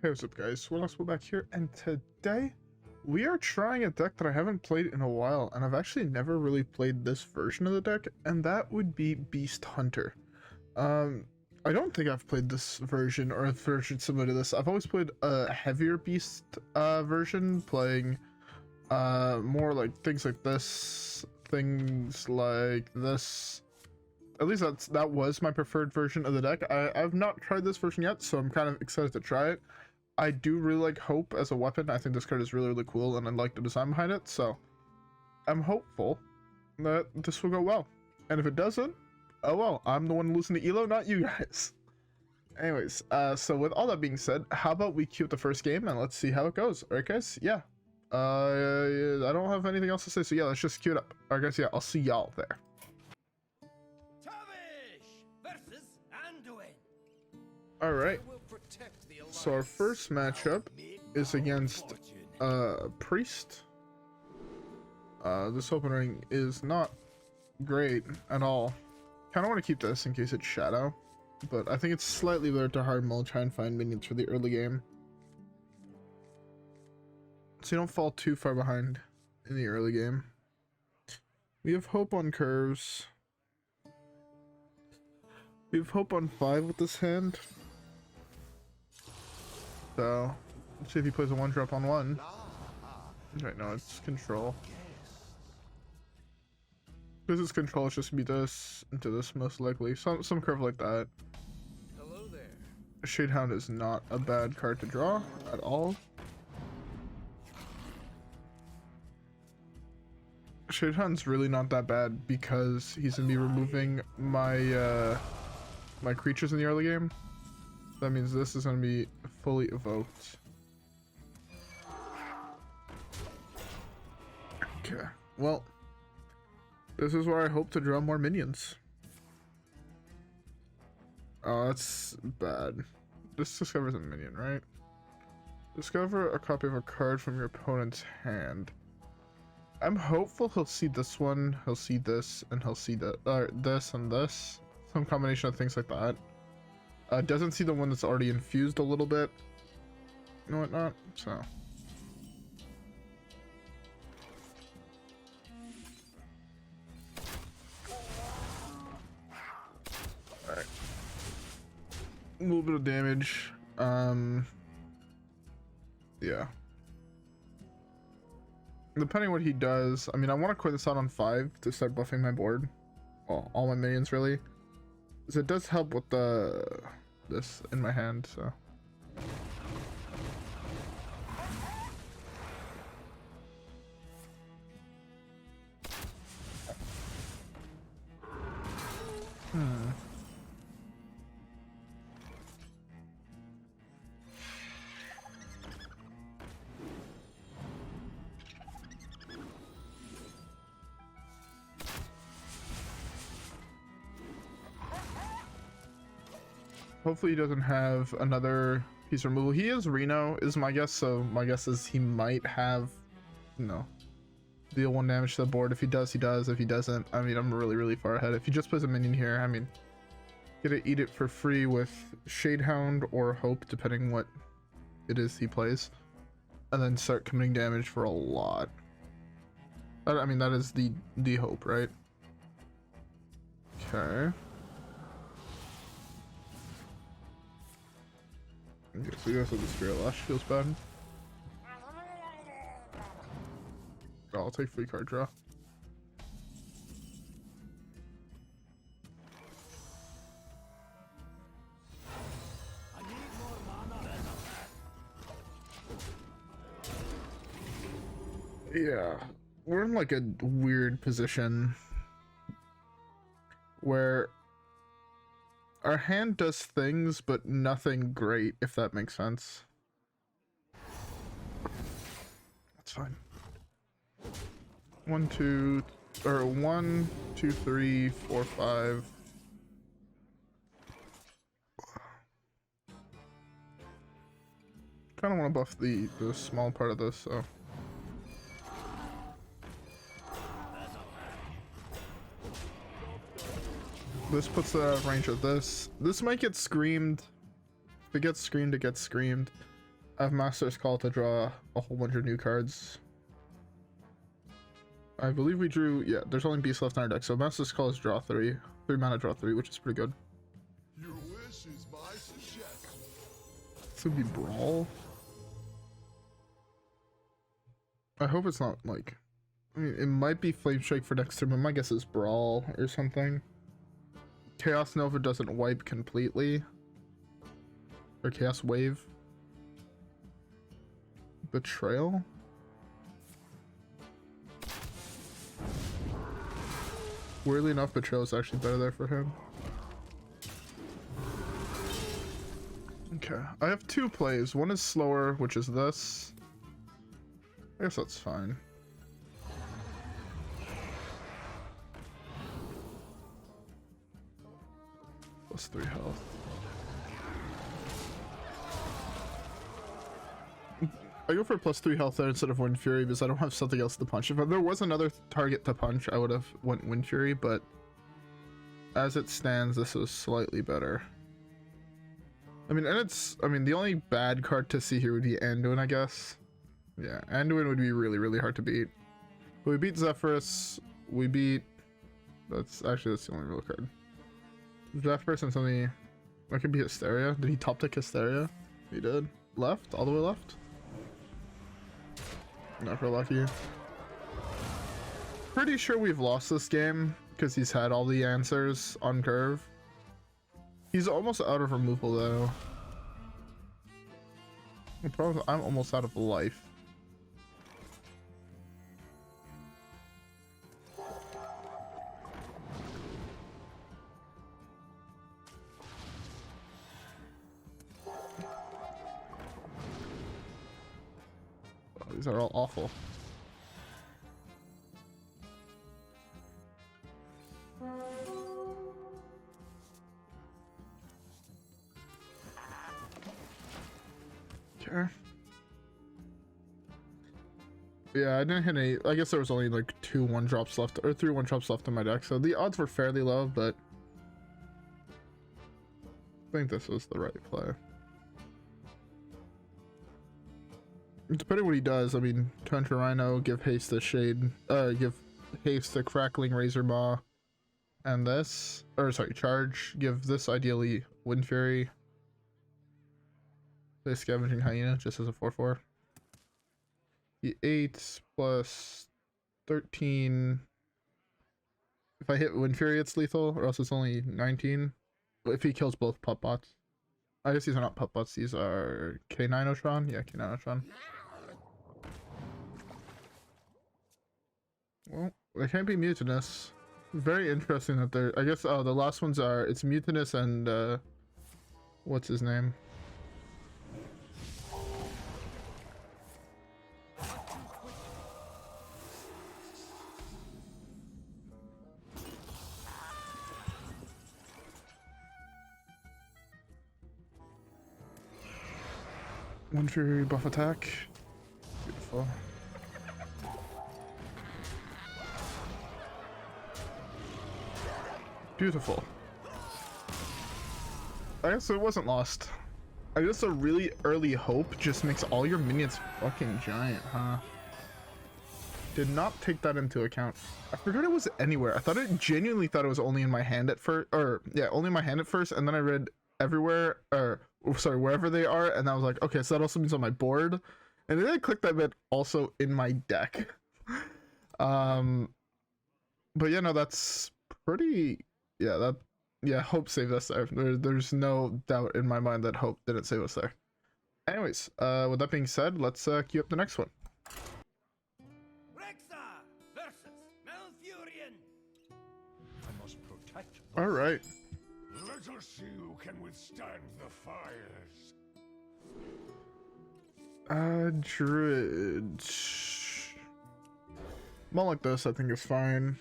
Hey, what's up guys, WhirlXbow back here, and today we are trying a deck that I haven't played in a while, and I've actually never really played this version of the deck, and that would be Beast Hunter. I don't think I've played this version or a version similar to this. I've always played a heavier Beast version, playing more like things like this, At least that was my preferred version of the deck. I've not tried this version yet, so I'm kind of excited to try it. I do really like Hope as a weapon. I think this card is really, really cool, and I like the design behind it, so I'm hopeful that this will go well. And if it doesn't, oh well, I'm the one losing to Elo, not you guys. Anyways, so with all that being said, how about we queue up the first game and let's see how it goes. Alright guys, yeah. I don't have anything else to say, so yeah, let's just queue it up. Alright guys, yeah, I'll see y'all there. Alright, so our first matchup is against Priest. This opening is not great at all. Kind of want to keep this in case it's Shadow, but I think it's slightly better to hard mode, try and find minions for the early game, so you don't fall too far behind in the early game. We have Hope on curves. We have Hope on 5 with this hand. So, let's see if he plays a 1-drop on 1. Right now it's control. Because it's control, it's just gonna be this into this most likely. Some curve like that. Hello there. Shadehound is not a bad card to draw at all. Shadehound's really not that bad because he's gonna be removing my my creatures in the early game. That means this is going to be fully evoked. Okay, well, this is where I hope to draw more minions. Oh, that's bad. This discovers a minion, right? Discover a copy of a card from your opponent's hand. I'm hopeful he'll see this one, he'll see this, and he'll see this and this. Some combination of things like that. Doesn't see the one that's already infused a little bit and whatnot, so. Alright. A little bit of damage. Yeah. Depending on what he does, I mean, I want to quit this out on 5 to start buffing my board. Well, all my minions, really. So it does help with this in my hand, so. Hopefully he doesn't have another piece removal. He is Rhino, is my guess, so my guess is he might have, you know, deal 1 damage to the board. If he does, he does. If he doesn't, I mean, I'm really, really far ahead. If he just plays a minion here, I mean, gonna eat it for free with Shadehound or Hope, depending what it is he plays, and then start committing damage for a lot. I mean, that is the hope, right? Okay. Okay, so you guys have the Spirit Lash, feels bad. Oh, I'll take free card draw. Yeah, we're in like a weird position where our hand does things, but nothing great, if that makes sense. That's fine. 1, 2, 3, 4, 5. Kind of want to buff the small part of this, so. This puts the range of this. This might get screamed. If it gets screamed, it gets screamed. I have Master's Call to draw a whole bunch of new cards. I believe we drew, yeah, there's only beasts left in our deck, so Master's Call is draw 3. 3 mana draw 3, which is pretty good. Your wish is my suggestion. This would be Brawl. I hope it's not like, I mean, it might be Flame Strike for next turn, but my guess is Brawl or something. Chaos Nova doesn't wipe completely. Or Chaos Wave. Betrayal? Weirdly enough, Betrayal is actually better there for him. Okay, I have 2 plays. One is slower, which is this. I guess that's fine. Plus 3 health. I go for plus 3 health there instead of Wind Fury because I don't have something else to punch. If there was another target to punch, I would have went Wind Fury, but as it stands, this is slightly better. I mean, and it's, I mean, the only bad card to see here would be Anduin, I guess. Yeah, Anduin would be really, really hard to beat. But we beat Zephyrus, we beat, that's the only real card. Zephyrus and something, that could be Hysteria. Did he top deck Hysteria? He did. Left? All the way left? Never lucky. Pretty sure we've lost this game because he's had all the answers on curve. He's almost out of removal though. The problem is I'm almost out of life. These are all awful. Okay. Yeah, I didn't hit any. I guess there was only like 2 1-drops left, or 3 1-drops left in my deck, so the odds were fairly low, but I think this was the right play. Depending on what he does, I mean, Tundra Rhino, give haste to give haste to Crackling Razormaw, and this, or sorry, charge, give this ideally Wind Fury, play Scavenging Hyena just as a 4/4. He 8 plus 13. If I hit Wind Fury, it's lethal, or else it's only 19. If he kills both pup bots. I guess these are not pup bots, these are K9otron. Yeah, K9otron. Well, they can't be mutinous. Very interesting that they're, I guess, oh, the last ones are, it's mutinous and, what's his name? Wind Fury buff attack. Beautiful. Beautiful. I guess it wasn't lost. I guess a really early hope just makes all your minions fucking giant, huh? Did not take that into account. I forgot it was anywhere. I thought it genuinely thought it was only in my hand at first, or yeah, only in my hand at first, and then I read everywhere, or sorry, wherever they are, and I was like, okay, so that also means on my board, and then I clicked that bit also in my deck. But yeah, no, that's pretty, yeah, that, yeah, Hope saved us there. There's no doubt in my mind that Hope didn't save us there. Anyways, with that being said, let's queue up the next one. All right. Let us see who can withstand the fires. Druid. One like this, I think is fine.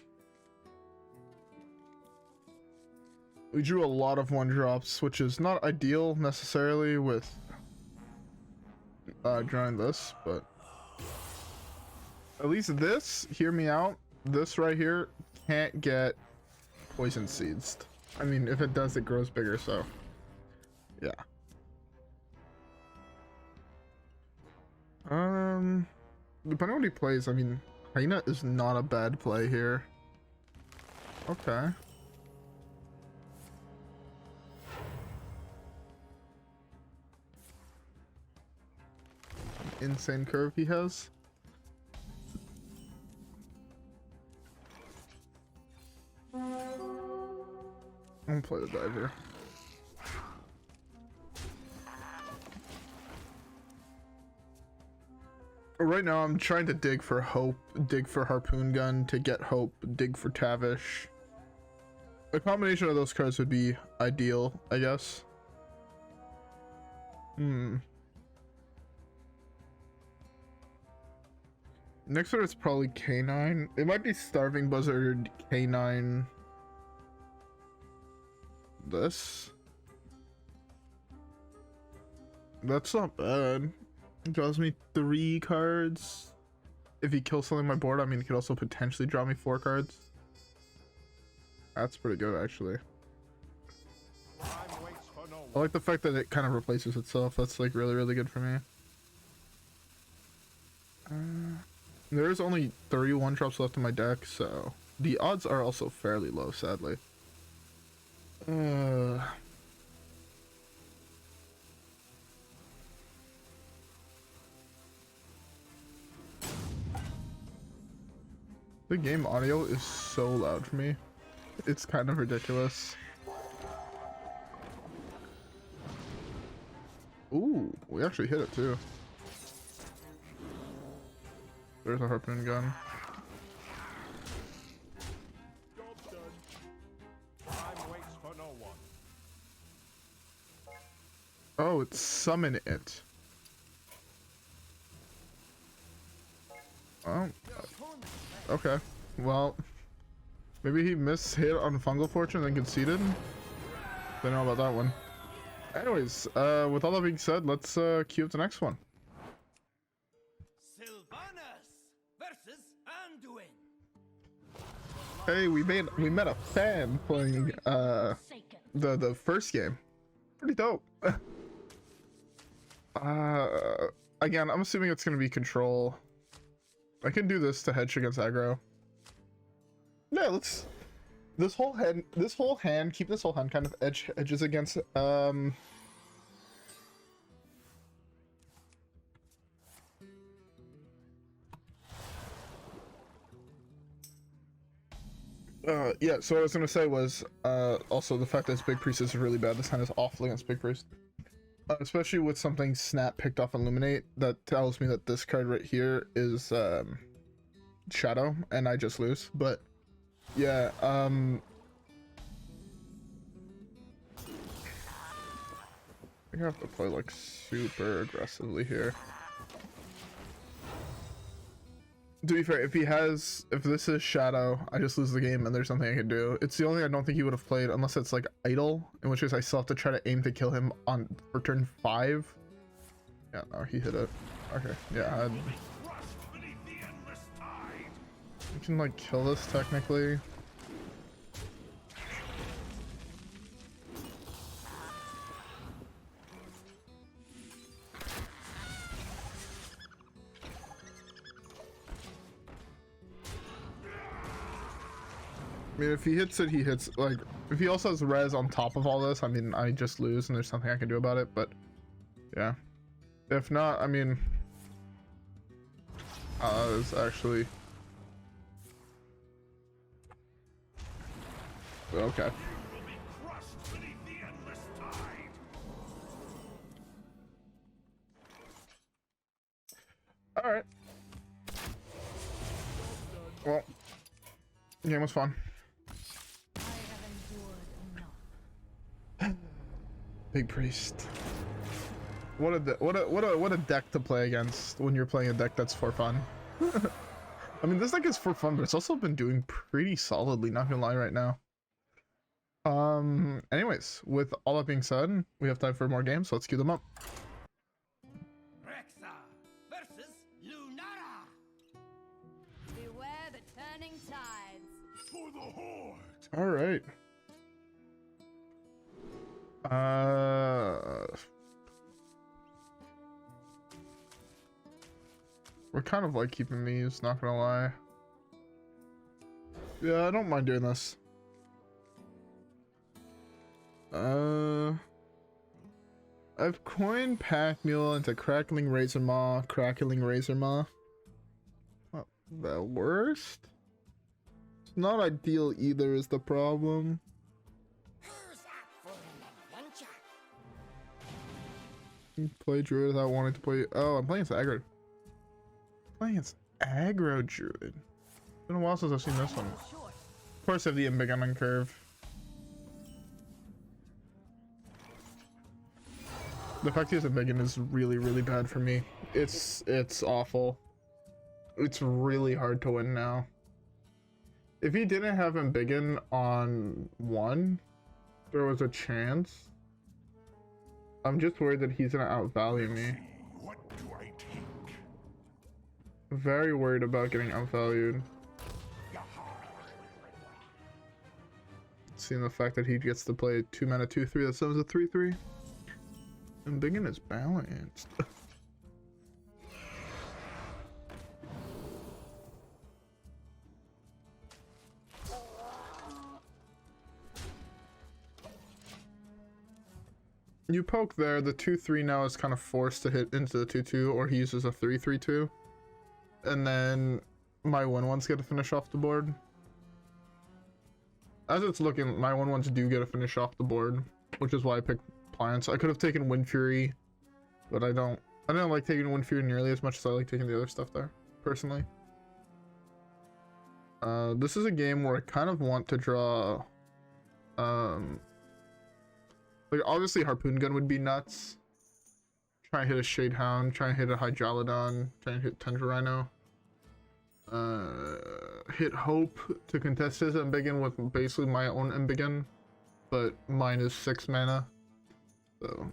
We drew a lot of 1-drops, which is not ideal necessarily with drawing this, but at least this, hear me out, this right here can't get poison seeds. I mean, if it does, it grows bigger, so yeah. depending on what he plays, I mean, Hyena is not a bad play here. Okay. Insane curve he has. I'm gonna play the diver. Right now I'm trying to dig for hope, dig for Harpoon Gun to get hope, dig for Tavish. A combination of those cards would be ideal, I guess. Next one is probably K9. It might be Starving Buzzard, K9. This. That's not bad. It draws me 3 cards. If he kills something on my board, I mean, he could also potentially draw me 4 cards. That's pretty good, actually. I like the fact that it kind of replaces itself. That's like really, really good for me. There's only 31 drops left in my deck, so the odds are also fairly low, sadly. The game audio is so loud for me. It's kind of ridiculous. Ooh, we actually hit it too. There's a Harpoon Gun. Oh, it's summon it. Oh. Okay. Well, maybe he mishit on Fungal Fortune and conceded. Don't know about that one. Anyways, with all that being said, let's queue up the next one. Hey, we met a fan playing the first game. Pretty dope. Again, I'm assuming it's gonna be control. I can do this to hedge against aggro. Yeah, let's keep this whole hand kind of edges against yeah, so what I was gonna say was also the fact that this Big Priest is really bad. This hand is awful against Big Priest. Especially with something Snap picked off Illuminate, that tells me that this card right here is Shadow, and I just lose. But yeah, I think I have to play like super aggressively here. To be fair, if this is Shadow, I just lose the game and there's nothing I can do. It's the only thing I don't think he would have played unless it's like Idle, in which case I still have to try to aim to kill him for turn 5. Yeah, no, he hit it. Okay, yeah. We can like kill this technically. I mean, if he hits it, he hits, like, if he also has res on top of all this, I mean, I just lose and there's something I can do about it, but, yeah. If not, I mean, it's actually, okay. Alright. Well, the game was fun. Big Priest. What a deck to play against when you're playing a deck that's for fun. I mean, this deck is for fun, but it's also been doing pretty solidly, not gonna lie right now. Anyways, with all that being said, we have time for more games, so let's queue them up. Beware the turning tides. For the Horde. All right. We're kind of like keeping these, not gonna lie. Yeah, I don't mind doing this. I've coined Pack Mule into Crackling Razormaw. Not the worst. It's not ideal either is the problem. Who's up for an adventure? Play Druid without wanting to play. Oh, I'm playing as aggro. Playing as aggro Druid. It's been a while since I've seen this one. Of course, I have the Embiggen on curve. The fact he has Embiggen is really, really bad for me. It's awful. It's really hard to win now. If he didn't have Embiggen on 1, there was a chance. I'm just worried that he's gonna outvalue me. What do I take? Very worried about getting outvalued. Seeing the fact that he gets to play 2 mana 2/3 that summons a 3/3. And Embiggen is balanced. You poke there, the 2/3 now is kind of forced to hit into the 2/2, or he uses a 3/3/2. And then my 1/1s get to finish off the board. As it's looking, my 1/1s do get a finish off the board, which is why I picked Plants. I could have taken Wind Fury, but I don't like taking Wind Fury nearly as much as I like taking the other stuff there, personally. This is a game where I kind of want to draw, like obviously Harpoon Gun would be nuts. Try and hit a Shadehound, try and hit a Hydralodon, try and hit Tundra Rhino. Hit Hope to contest his Embiggen with basically my own Embiggen, but mine is 6 mana. So,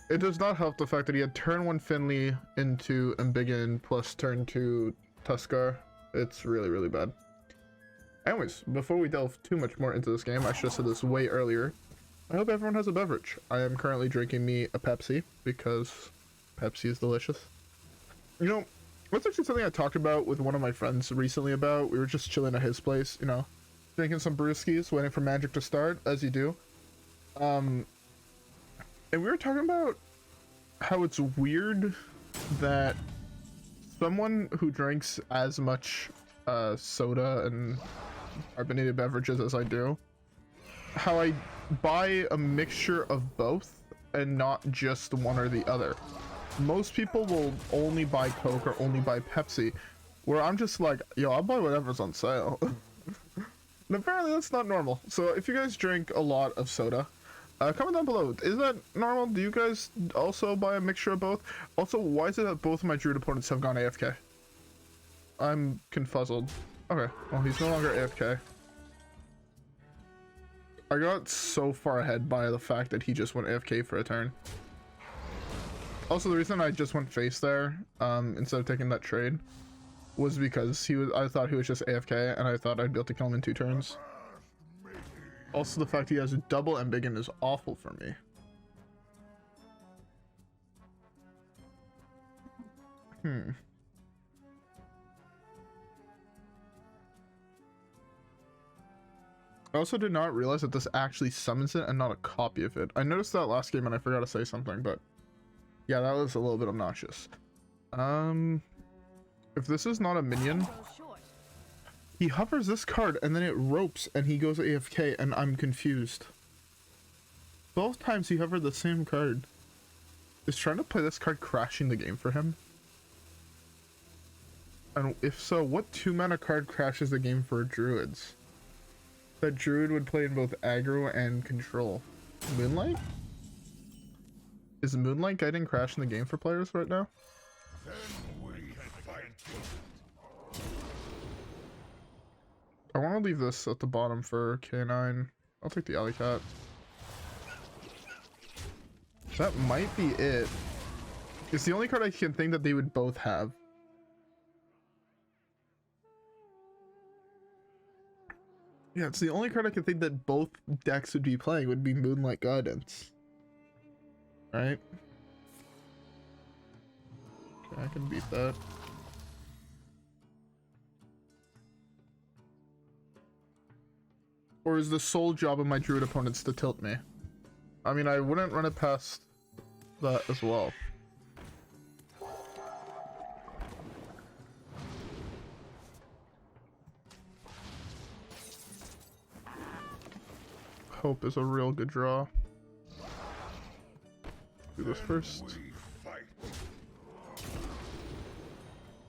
it does not help the fact that he had turn 1 Finley into Embiggen plus turn 2 Tuskar. It's really, really bad. Anyways, before we delve too much more into this game, I should have said this way earlier. I hope everyone has a beverage. I am currently drinking me a Pepsi because Pepsi is delicious. You know, that's actually something I talked about with one of my friends recently about. We were just chilling at his place, you know, drinking some brewskis, waiting for Magic to start, as you do. And we were talking about how it's weird that someone who drinks as much soda and carbonated beverages as I do, how I buy a mixture of both and not just one or the other. Most people will only buy Coke or only buy Pepsi, where I'm just like, yo, I'll buy whatever's on sale. And apparently that's not normal. So if you guys drink a lot of soda, comment down below. Is that normal? Do you guys also buy a mixture of both? Also, why is it that both of my Druid opponents have gone AFK? I'm confuzzled. Okay, well, he's no longer AFK. I got so far ahead by the fact that he just went AFK for a turn. Also, the reason I just went face there, instead of taking that trade, was because I thought he was just AFK, and I thought I'd be able to kill him in 2 turns. Also, the fact he has a double Embiggen is awful for me. I also did not realize that this actually summons it and not a copy of it. I noticed that last game and I forgot to say something, but yeah, that was a little bit obnoxious. If this is not a minion, he hovers this card and then it ropes and he goes AFK and I'm confused. Both times he hovered the same card. Is trying to play this card crashing the game for him? And if so, what 2 mana card crashes the game for druids? That druid would play in both aggro and control. Moonlight? Is Moonlight guiding crash in the game for players right now? Then we can fight. I want to leave this at the bottom for K9. I'll take the Alleycat. That might be it. It's the only card I can think that they would both have. Yeah, it's the only card I can think that both decks would be playing would be Moonlight Guidance. Right? Okay. I can beat that. Or is the sole job of my druid opponents to tilt me? I mean, I wouldn't run it past that as well. Hope is a real good draw. Do this first.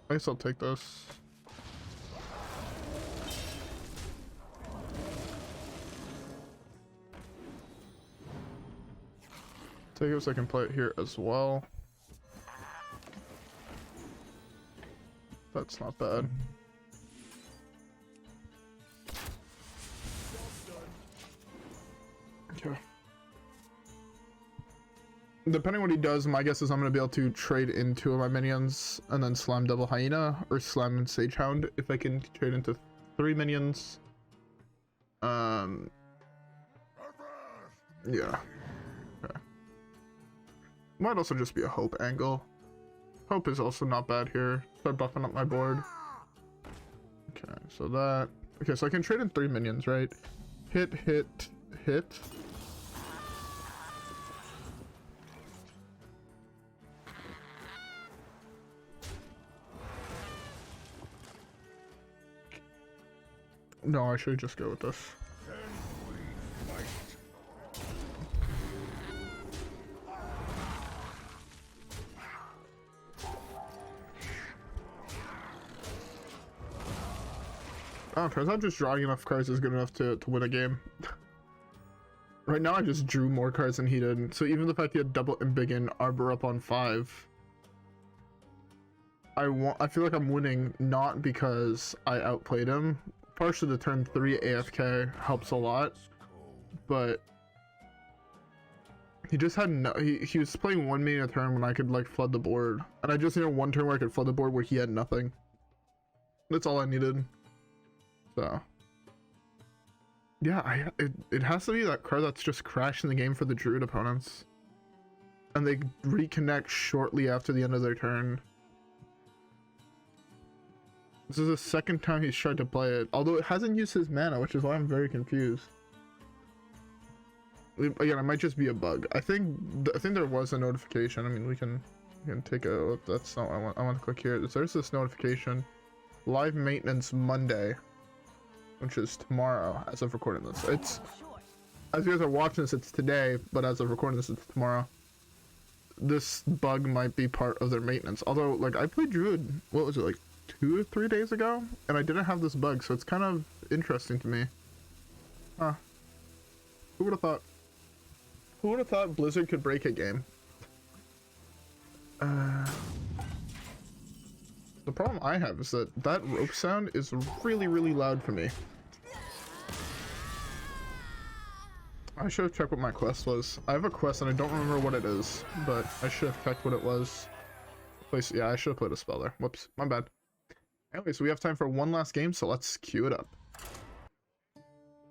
I guess I'll take this. Take it so I can play it here as well. That's not bad. Okay. Depending what he does, my guess is I'm going to be able to trade in 2 of my minions and then slam double Hyena or slam Shadehound if I can trade into 3 minions. Yeah. Okay. Might also just be a Hope angle. Hope is also not bad here. Start buffing up my board. Okay, so that... Okay, so I can trade in 3 minions, right? Hit, hit, hit. No, I should just go with this. Oh, turns out just drawing enough cards is good enough to win a game. Right now I just drew more cards than he did, so even the fact he had double Embiggen, Arbor up on 5, I feel like I'm winning not because I outplayed him. Partially the turn 3 AFK helps a lot, but he just had no, he was playing 1 minion a turn when I could like flood the board, and I just needed 1 turn where I could flood the board where he had nothing. That's all I needed. So yeah, it has to be that card that's just crashing the game for the druid opponents, and they reconnect shortly after the end of their turn. This is the 2nd time he's tried to play it, although it hasn't used his mana, which is why I'm very confused. Again, it might just be a bug. I think there was a notification. I mean, we can take a. That's not what I want. I want to click here. There's this notification. Live maintenance Monday, which is tomorrow as of recording this. It's, as you guys are watching this, it's today, but as of recording this, it's tomorrow. This bug might be part of their maintenance. Although, like, I played Druid, what was it, like 2 or 3 days ago, and I didn't have this bug, so it's kind of interesting to me. Huh. Who would have thought? Who would have thought Blizzard could break a game? The problem I have is that rope sound is really, really loud for me. I should have checked what my quest was. I have a quest and I don't remember what it is, but I should have checked what it was. Yeah, I should have put a spell there. Whoops, my bad. Anyway, so we have time for 1 last game, so let's queue it up.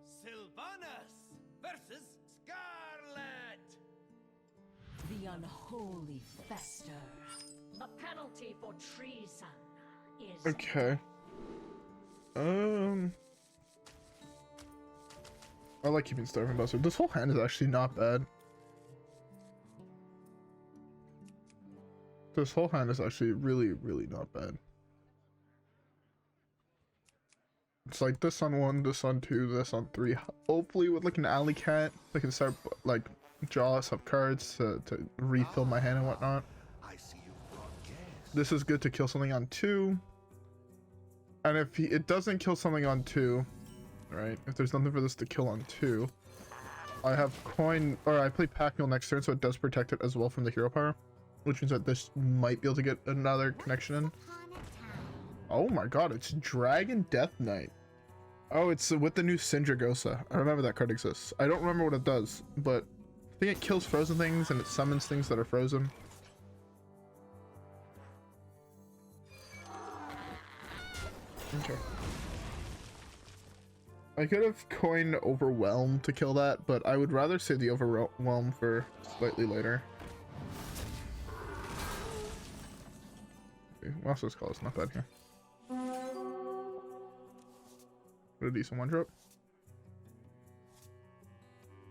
Sylvanas versus Scarlet. The unholy fester. The penalty for treason is Okay. I like keeping Starving Buzzard. This whole hand is actually not bad. This whole hand is actually really, really not bad. It's like this on 1, this on 2, this on 3. Hopefully with like an Alleycat, I can start like draw some cards to refill my hand and whatnot. This is good to kill something on 2. And if it doesn't kill something on 2, right? If there's nothing for this to kill on 2, I have coin, or I play Pack Mule next turn, so it does protect it as well from the hero power, which means that this might be able to get another connection in. Oh my god, it's Dragon Death Knight. Oh, it's with the new Sindragosa. I remember that card exists. I don't remember what it does, but I think it kills frozen things and it summons things that are frozen. Okay. I could have coined Overwhelm to kill that, but I would rather save the Overwhelm for slightly later. Master's Call is not bad here. What a decent one drop.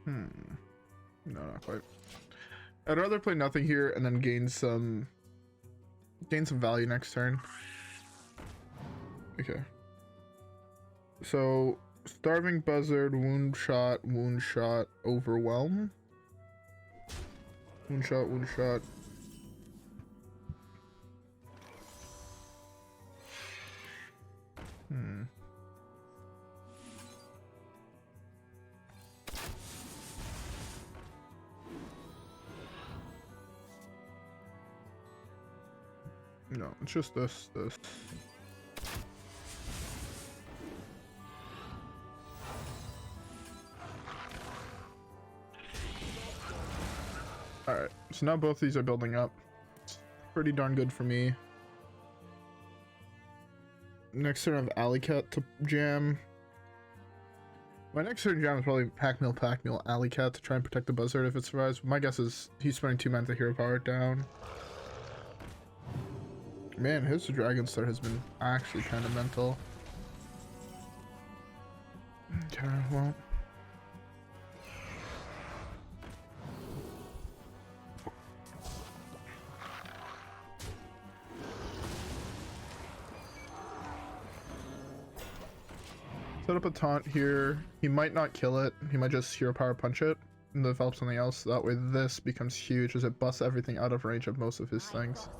No, not quite. I'd rather play nothing here and then gain some value next turn. Okay. So Starving Buzzard, Wound Shot, Overwhelm. Wound Shot. No, it's just this. Alright, so now both these are building up. It's pretty darn good for me. Next turn I have Alleycat to jam. My next turn jam is probably Pack Mule, Alleycat to try and protect the Buzzard if it survives. My guess is he's spending 2 mana to hero power it down. Man, his Dragon Star has been actually kind of mental. Okay, well. Set up a taunt here. He might not kill it. He might just hero power punch it and develop something else. That way this becomes huge as it busts everything out of range of most of his things.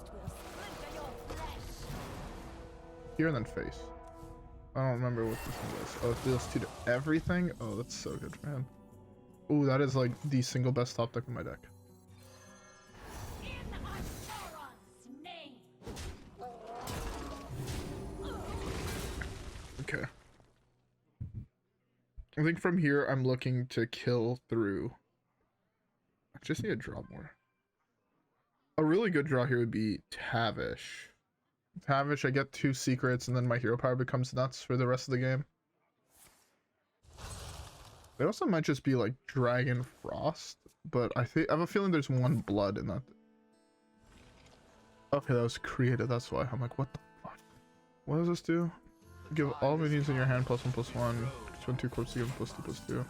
Here and then face. I don't remember what this one does. Oh, it deals 2 to everything? Oh, that's so good, man. Ooh, that is like the single best top deck in my deck. Okay. I think from here I'm looking to kill through. I just need to draw more. A really good draw here would be Tavish. Tavish, I get 2 secrets and then my hero power becomes nuts for the rest of the game. They also might just be like Dragon Frost, but I have a feeling there's 1 blood in that. Okay, that was created, that's why. I'm like, what the fuck? What does this do? Give all minions in your hand +1/+1. Spend 2 corpses to give them +2/+2.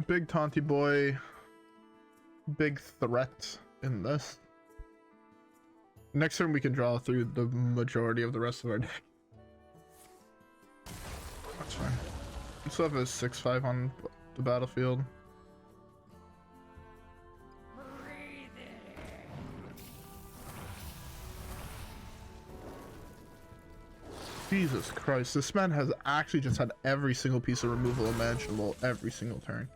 Big taunty boy, big threat in this. Next turn we can draw through the majority of the rest of our deck. That's fine. We still have a 6/5 on the battlefield. Jesus Christ, this man has actually just had every single piece of removal imaginable every single turn.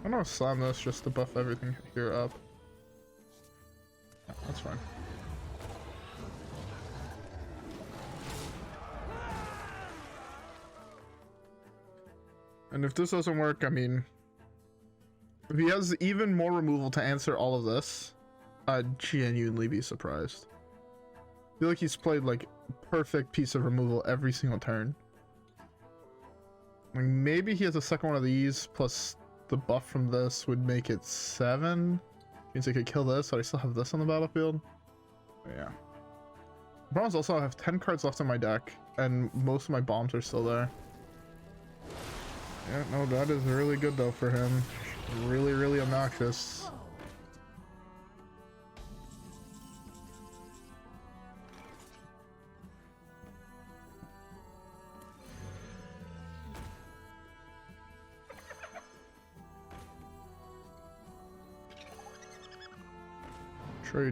I'm gonna slam this just to buff everything here up. Yeah, that's fine. And if this doesn't work, I mean, if he has even more removal to answer all of this, I'd genuinely be surprised. I feel like he's played like perfect piece of removal every single turn. Like maybe he has a second one of these plus the buff from this would make it 7. Means I could kill this, but I still have this on the battlefield. But yeah. The problem is also I have 10 cards left in my deck, and most of my bombs are still there. Yeah, no, that is really good though for him. Really, really obnoxious.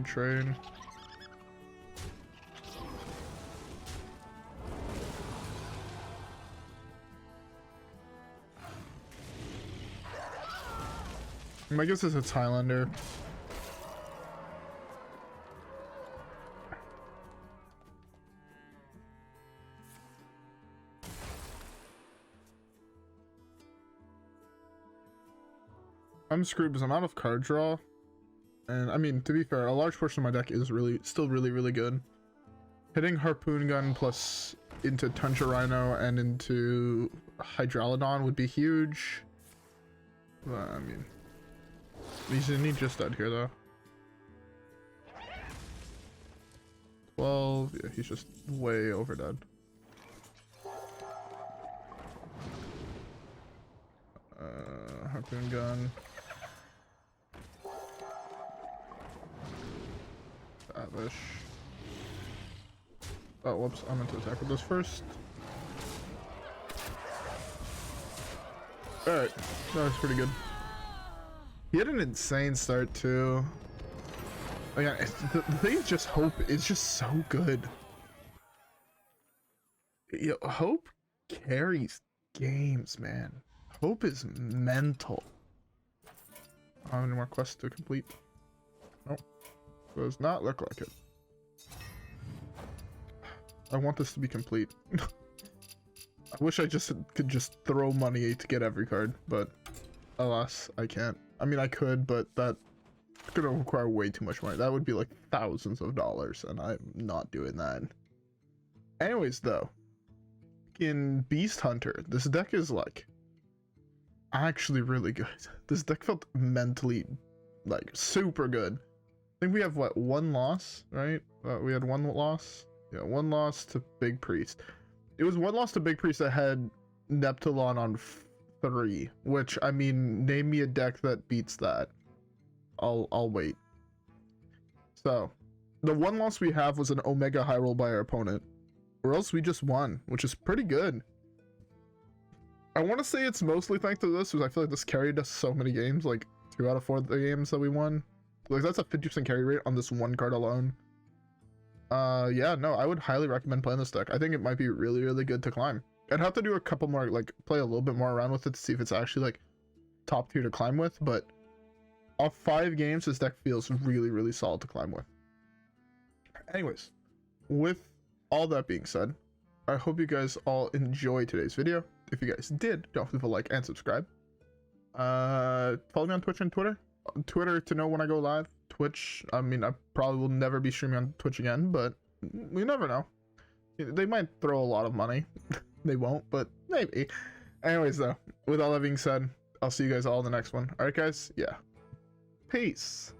Trade. I guess it's a Highlander. I'm screwed because I'm out of card draw. And I mean, to be fair, a large portion of my deck is still really good. Hitting Harpoon Gun plus into Tundra Rhino and into Hydralodon would be huge. I mean, he's just dead here though. 12, yeah, he's just way over dead. Harpoon Gun. Tavish. Oh, whoops, I meant to attack with this first. Alright, that was pretty good. He had an insane start too. Again, the thing is just Hope is just so good. Yo, Hope carries games, man. Hope is mental. I don't have any more quests to complete. Nope. Does not look like it. I want this to be complete. I wish I could just throw money to get every card, but alas, I can't. I mean, I could, but that's gonna require way too much money. That would be like thousands of dollars, and I'm not doing that. Anyways, though, in Beast Hunter, this deck is like actually really good. This deck felt mentally like super good. I think we have what, one loss, right? We had one loss. Yeah, one loss to Big Priest. It was one loss to Big Priest that had Neptulon on 3, which, I mean, name me a deck that beats that. I'll wait. So, the one loss we have was an Omega high roll by our opponent, or else we just won, which is pretty good. I want to say it's mostly thanks to this, because I feel like this carried us so many games, like 2 out of 4 of the games that we won. Like, that's a 50% carry rate on this one card alone. Yeah, no, I would highly recommend playing this deck. I think it might be really good to climb. I'd have to do a couple more, like, play a little bit more around with it to see if it's actually, like, top tier to climb with, but off 5 games, this deck feels really solid to climb with. Anyways, with all that being said, I hope you guys all enjoyed today's video. If you guys did, don't forget to like and subscribe. Follow me on Twitch and Twitter. Twitter to know when I go live. Twitch, I mean, I probably will never be streaming on Twitch again, but we never know. They might throw a lot of money. They won't, but maybe. Anyways, though, with all that being said, I'll see you guys all in the next one. Alright, guys? Yeah. Peace.